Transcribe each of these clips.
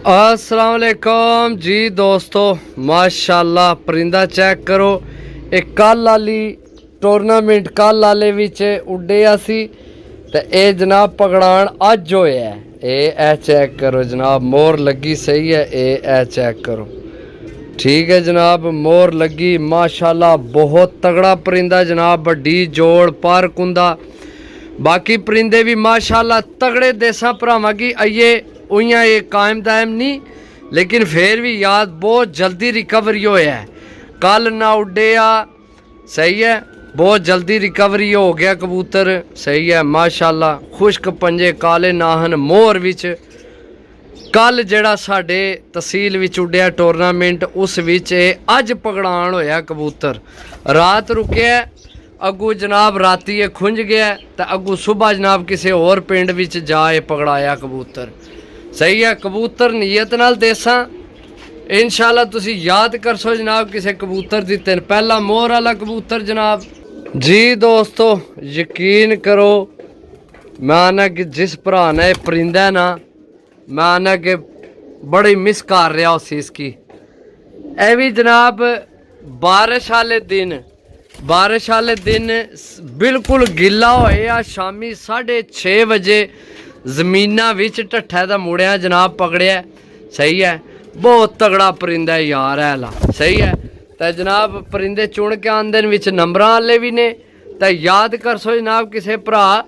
अस्सलाम वालेकुम जी दोस्तों, माशाल्लाह परिंदा चेक करो। एक कल आली टूरनामेंट कल आले विच उड्डिया सी ते ए जनाब पकड़ान अज होया है। ए चेक करो जनाब, मोर लगी सही है। ए चेक करो, ठीक है जनाब, मोर लगी माशाल्लाह। बहुत तगड़ा परिंदा जनाब, बड्डी जोड़ पर कुंदा। बाकी परिंदे भी माशाल्लाह तगड़े देसा भरावां की आइए उइयां ये कायम दायम नहीं, लेकिन फिर भी याद बहुत जल्दी रिकवरी होया है। कल ना उड्डिया सही है, बहुत जल्दी रिकवरी हो गया कबूतर सही है माशाल्लाह। खुश्क पंजे काले नाहन मोर विच कल जेड़ा साडे तहसील विच उड्डिया टूरनामेंट उस विच अज पकड़ान होया कबूतर। रात रुकिया अगू जनाब, राती ये खुंज गया तो अगू सुबह जनाब किसी और पिंड विच जाए पकड़ाया कबूतर सही है। कबूतर नीयत नाल देसा इंशाल्लाह तुसी याद कर सो जनाब, किसी कबूतर दिते पहला मोर वाला कबूतर जनाब। जी दोस्तों यकीन करो, मैं आना कि जिस भरा ने परिंदा है ना, मैं आना कि बड़ी मिस कर रहा उस चीज़ की। ए भी जनाब बारिश वाले दिन बिल्कुल गिला होया, शामी 6:30 बजे जमीना विच ढट्ठा दा मुड़िया जनाब पकड़िया सही है। बहुत तगड़ा परिंदा है यार हैला सही है। तो जनाब परिंदे चुन के आंदे विच नंबर वाले भी ने, तो याद कर सो जनाब किसे भरा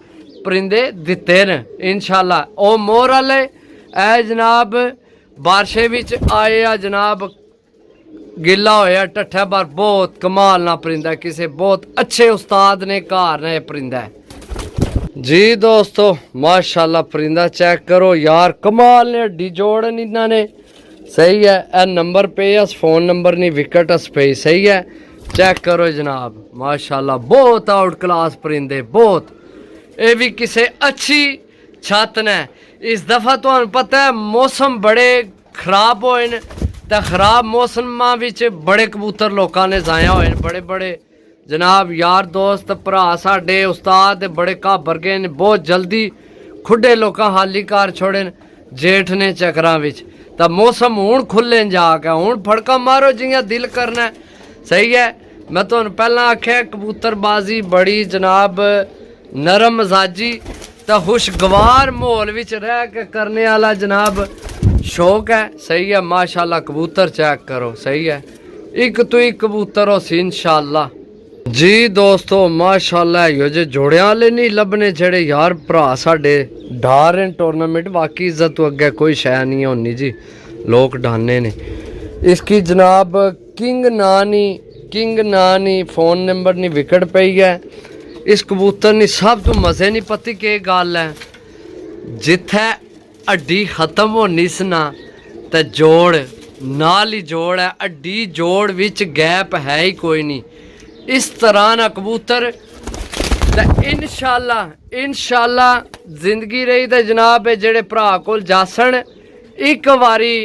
परिंदे दिते न इंशाल्लाह। ओ मोर वाले ए जनाब बारिशे विच आए आ जनाब, गिला होया ढट्ठा बार। बहुत कमाल ना परिंदा, किसी बहुत अच्छे उस्ताद ने घर ने परिंदा जी दोस्तों माशाल्लाह। परिंदा चेक करो यार, कमाल ने हड्डी जोड़न इन्होंने सही है। ए नंबर पे अस फोन नंबर नहीं विकेट अस पे सही है। चेक करो जनाब माशाल्लाह, बहुत आउट क्लास परिंदे बहुत। ये भी किसी अच्छी छत ने। इस दफ़ा तो पता है मौसम बड़े खराब होए न, तो खराब मौसम विच बड़े कबूतर लोगों ने जाया होए, बड़े बड़े जनाब यार दोस्त भरा साडे उस्ताद बड़े घाबर गए ने। बहुत जल्दी खुडे लोग हाली कार छोड़े जेठ ने चक्रां विच। तो मौसम हूँ खुले जाके हूँ फड़का मारो जियां दिल करना सही है। मैं तो पहला आख्या कबूतरबाजी बड़ी जनाब नरम मजाजी तो खुशगवार माहौल विच रह के करने वाला जनाब शौक है सही है माशाल्लाह। कबूतर चेक करो सही है, एक तो एक कबूतर हो सी इंशाल्लाह जी दोस्तों माशाल्लाह। यो जे जोड़ियां वाले नहीं लभने जेड़े यार भरा साडे डार हैं टूरनामेंट। बाकी इज्जत तो अगे कोई शय नहीं होनी जी, लोग डाने ने। इसकी जनाब किंग नानी फोन नंबर नहीं विकेट पई है। इस कबूतर ने सब तो मजे नहीं पती के गल है, जिथे हड्डी खत्म होनी सना तो जोड़ नाल ही जोड़ है। हड्डी जोड़ विच गैप है ही कोई नहीं। इस तरह ना कबूतर तो इंशाल्लाह जिंदगी रही तो जनाब जेड़े भरा कोल जासन एक बारी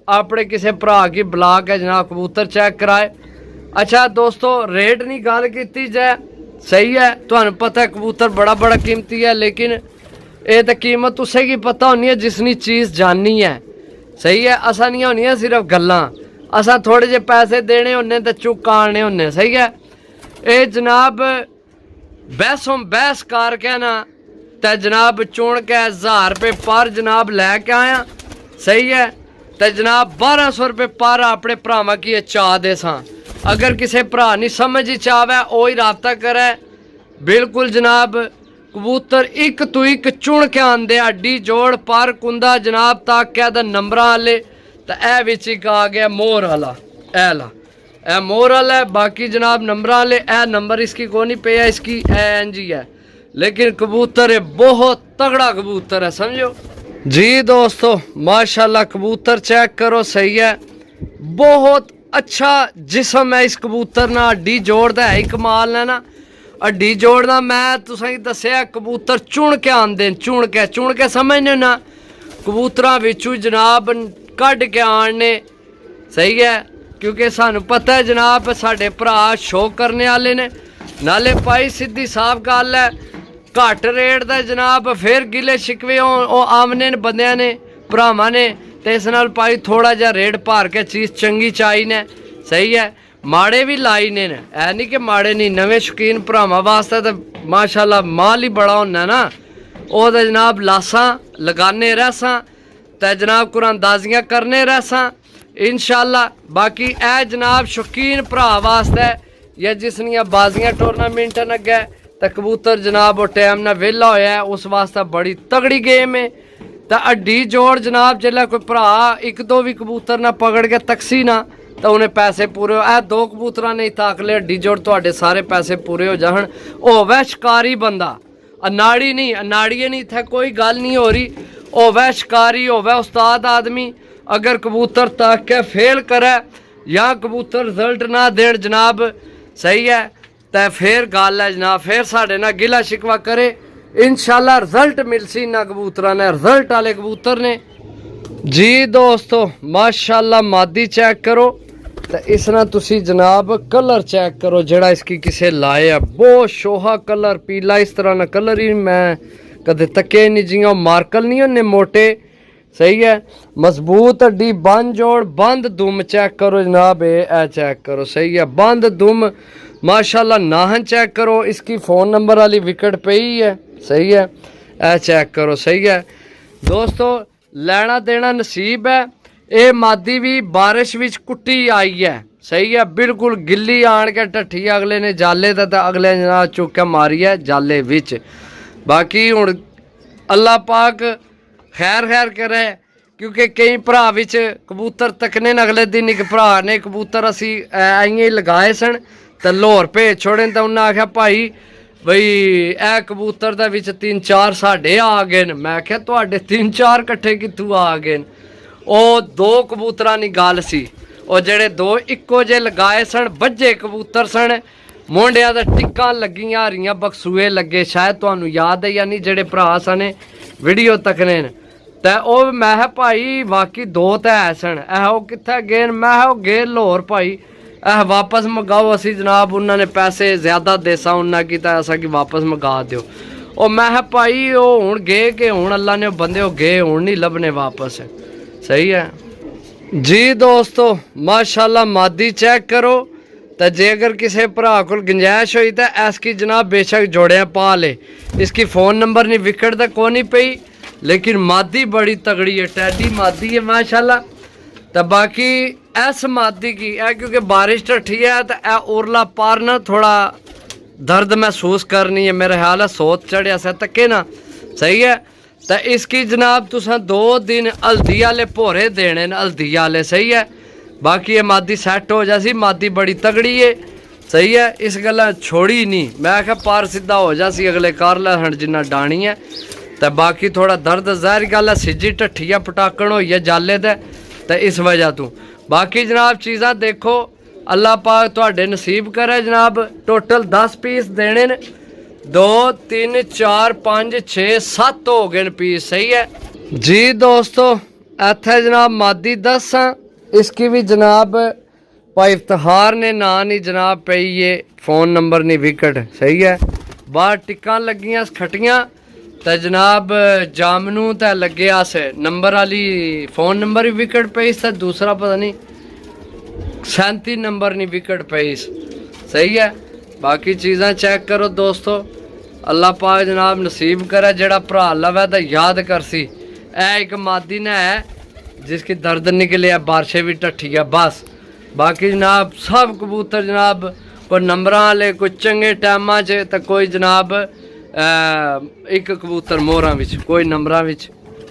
अपने किसी भरा की बुला के जनाब कबूतर चेक कराए। अच्छा दोस्तों रेट नहीं गल की जाए सही है, तुहानू पता है कबूतर बड़ा कीमती है, लेकिन ये तो कीमत उसे की पता होनी है जिसनी चीज़ जाननी है सही है। असा नहीं होनी सिर्फ गल्लां, असा थोड़े जे पैसे देने होने तो चुक आने होने सही है। ये जनाब बहस करके ना तो जनाब चुन के 1000 रुपये पर जनाब लैके आया सही है। तो जनाब 1200 रुपये पर अपने भरावां की चाह दे सां। अगर किसी भरा नहीं समझ ही चावे वो ही रबता करे बिल्कुल जनाब। कबूतर एक तो एक चुन के आंदे, हड्डी जोड़ पर कुंदा जनाब तक क्या नंबर वाले। तो ए विच एक आ गया मोर वाला, ए मोर वाला है। बाकी जनाब नंबर वाले ए नंबर इसकी को नहीं पे है, इसकी एन जी है, लेकिन कबूतर है बहुत तगड़ा कबूतर है समझो जी दोस्तों माशाल्लाह। कबूतर चेक करो सही है, बहुत अच्छा जिस्म है इस कबूतर ना। हड्डी जोड़दा है कमाल है ना, हड्डी जोड़ना। मैं तुसें दस्या कबूतर चुन के आंदे, चुन के समझने ना कबूतरां विचों जनाब कढ़ के आने सही है। क्योंकि सानू पता है जनाब साडे भरा शो करने वाले ने। नाले पाई सीधी साफ गल है, घट रेट दा जनाब फिर गिले शिकवे आमने बंदियां ने भरावां ने तो इस नाल भाई थोड़ा जा रेट भार के चीज़ चंगी चाही ने। सही है, माड़े भी लाई ने ऐ नहीं कि माड़े नहीं। नवे शौकीन भरावां वास्ते तो माशाल्लाह माल ही बड़ा होंदा ना, वो तो जनाब लासां लगाने रहसां ते जनाब कुरानदाजियां करने रहसां इंशाल्लाह। बाकी ए जनाब शौकीन भरा वास्ते या जिसनियां बाजियां टूरनामेंट अगे तो कबूतर जनाब वो टाइम ना वेला होया है, उस वास्ते बड़ी तगड़ी गेम है। तो हड्डी जोड़ जनाब जिसलै कोई भरा एक दो भी कबूतर ना पकड़ के तकसी ना तो उन्हें पैसे पूरे हो। ए दो कबूतर नहीं ताक ले हड्डी जोड़ तो सारे पैसे पूरे हो जान। होवे शिकारी बंदा, अनाड़ी नहीं, अनाड़िए नहीं, इत्थे कोई गल नहीं हो रही। होवे शिकारी, होवे उस्ताद आदमी, अगर कबूतर ताक के फेल करे या कबूतर रिजल्ट ना देन जनाब, सही है, तो फिर गल है जनाब, फिर साढ़े ना गिला शिकवा करे। इंशाल्लाह रिजल्ट मिलसी ना कबूतर ने, रिजल्ट वाले कबूतर ने जी। दोस्तों माशाल्लाह मादी चेक करो तो इस ना तुसी जनाब कलर चेक करो जड़ा इसकी किसे लाए है। बहुत शोहा कलर, पीला इस तरह ना कलर ही मैं कदे तके नहीं, जियां मार्कल नहीं होने मोटे। सही है, मजबूत हड्डी, बंद जोड़, बंद दुम चेक करो जनाब, ए चेक करो। सही है, बंद दुम माशाल्लाह। नाहन चेक करो, इसकी फ़ोन नंबर वाली विकेट पई है। सही है, ए चेक करो। सही है दोस्तों, लेना देना नसीब है। ये मादी भी बारिश विच कुट्टी आई है। सही है, बिल्कुल गिल्ली आन के ढट्ठी अगले ने जाले दा, अगले ने चुक के मारी है जाले विच। बाकी हुण अल्लाह पाक खैर खैर करे, क्योंकि कई भरा विच कबूतर तकने अगले दिन एक भरा ने कबूतर असी इं लगाए सन तो लाहौर भेज छोड़े तो उन्हें आख्या भाई बई ए कबूतर दे विच 3-4 साढ़े आ गए। मैं आख्या तुहाडे 3-4 कट्ठे कित्थों आ गए। वो दो कबूतरां दी गल सी, वो जेड़े दो इक्को जे लगाए सन बज्जे कबूतर सन, मोंडिया दा टिक्कां लगियां हरियां बक्सूए लगे। शायद तुहानू याद है या नहीं जेड़े भरा सने वीडियो तकने न, तो मैं भाई वाकई दो तो है सन। वो कित्थे गए? मैं गए लाहौर भाई, वापस मंगाओ। असी जनाब उन्होंने पैसे ज़्यादा देसा उन्ना की असा कि वापस मंगा दो। और मैं भाई वो हुण गए कि हुण अल्लाह ने बंदे गए हुण नहीं लभने वापस। सही है जी दोस्तों, माशाल्लाह मादी चेक करो तो जे अगर किसी भरा को गुंजाइश हुई तो इसकी जनाब बेशक जोड़िया पा ले। इसकी फ़ोन नंबर नहीं विकेट तो को नहीं पई, लेकिन मादी बड़ी तगड़ी है, टैडी मादी है माशाल्लाह। तो बाकी इस मादी की क्योंकि बारिश ढठी है तो उरला पार ना थोड़ा दर्द महसूस करनी है, मेरा ख्याल है सोच चढ़िया से तके ना। सही है, तो इसकी जनाब तुसा 2 दिन हल्दी वाले भोरे देने न, हल्दी वाले। सही है, बाकी ये मादी सैट हो जासी, मादी बड़ी तगड़ी है। सही है, इस गल्ला छोड़ी नहीं, मैं आख्या पार सीधा हो जासी अगले कार लहण जिन्ना डाणी है। तो बाकी थोड़ा दर्द ज़ाहिर गल है, सिजी ढट्ठिया पटाकण होई है जाले दे, तो इस वजह तो। बाकी जनाब चीज़ां देखो अल्लाह पाक तुहाडे नसीब करे जनाब। टोटल 10 पीस देने न, 2 3 4 5 6 7 हो गए पीस। सही है जी दोस्तों, इत्थे जनाब मादी 10 इसकी भी जनाब भाई इफ्तिखार ने ना नहीं जनाब पई ये फ़ोन नंबर नहीं विकेट। सही है, बाहर टिक्कां लगियां खटियां तो जनाब जामनू तो लगे अस नंबर वाली फ़ोन नंबर भी विकेट पई तो दूसरा पता नहीं 37 नंबर नहीं विकेट पई। सही है, बाकी चीज़ां चेक करो दोस्तों। अल्लाह पाक जनाब नसीब करे जड़ा भरा लवे तो याद कर सी। एक मादी ने है जिसकी दर्द निकले, बारिशें भी ढट्ठी है बस। बाकी जनाब सब कबूतर जनाब कोई नंबर वाले, कोई चंगे टाइमां च तो कोई जनाब एक कबूतर मोहरां विच, कोई नंबरां विच।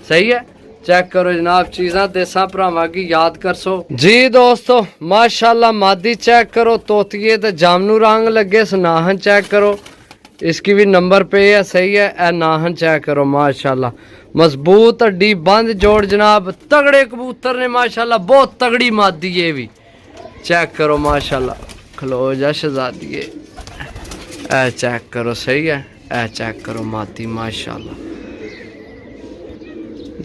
सही है, चेक करो जनाब चीज़ां देसां भरावां की याद कर सो जी दोस्तों। माशाल्लाह मादी चेक करो, तोतिए तो जामनू रंग लगे। नाहन चेक करो, इसकी भी नंबर पे है। सही है, ए नाहन चेक करो माशाल्लाह, मजबूत हड्डी, बंद जोड़ जनाब, तगड़े कबूतर ने माशाल्लाह, बहुत तगड़ी मादी है भी। चेक करो माशाल्लाह, खलो जा शहजादिए, ए चेक करो। सही है, ए चेक करो मादी माशाल्लाह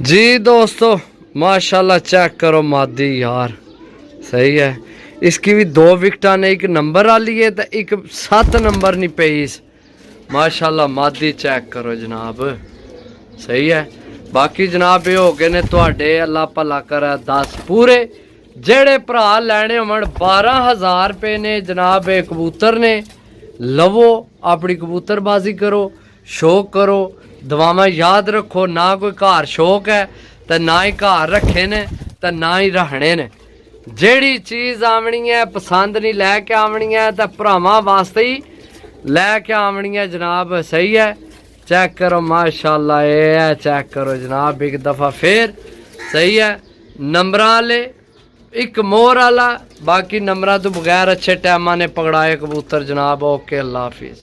जी दोस्तों, माशाल्लाह चेक करो मादी यार। सही है, इसकी भी 2 विकटा ने, एक नंबर वाली है तो एक 7 नंबर नहीं पेईस। माशाल्लाह मादी चेक करो जनाब। सही है, बाकी जनाब ये हो गए ने तुहाडे अल्लाह भला करे 10 पूरे। जेड़े भरा लैने होवन 12,000 रुपये ने जनाब ये कबूतर ने। लवो अपनी कबूतरबाजी करो, शौक करो, दुआवां याद रखो। ना कोई घर शौक है तो ना ही घर रखे ने तो ना ही रखने ने। जेड़ी चीज़ आवनी है पसंद नहीं लैके आवनी है तो भरावां वास्ते ही लैके आवनी है जनाब। सही है, चेक करो माशाल्लाह ये है, चेक करो जनाब एक दफ़ा फिर। सही है, नंबर वाले एक मोर वाला, बाकी नंबरा तो बगैर अच्छे टाइम ने पकड़ाए कबूतर जनाब। ओके, अल्लाह हाफिज़।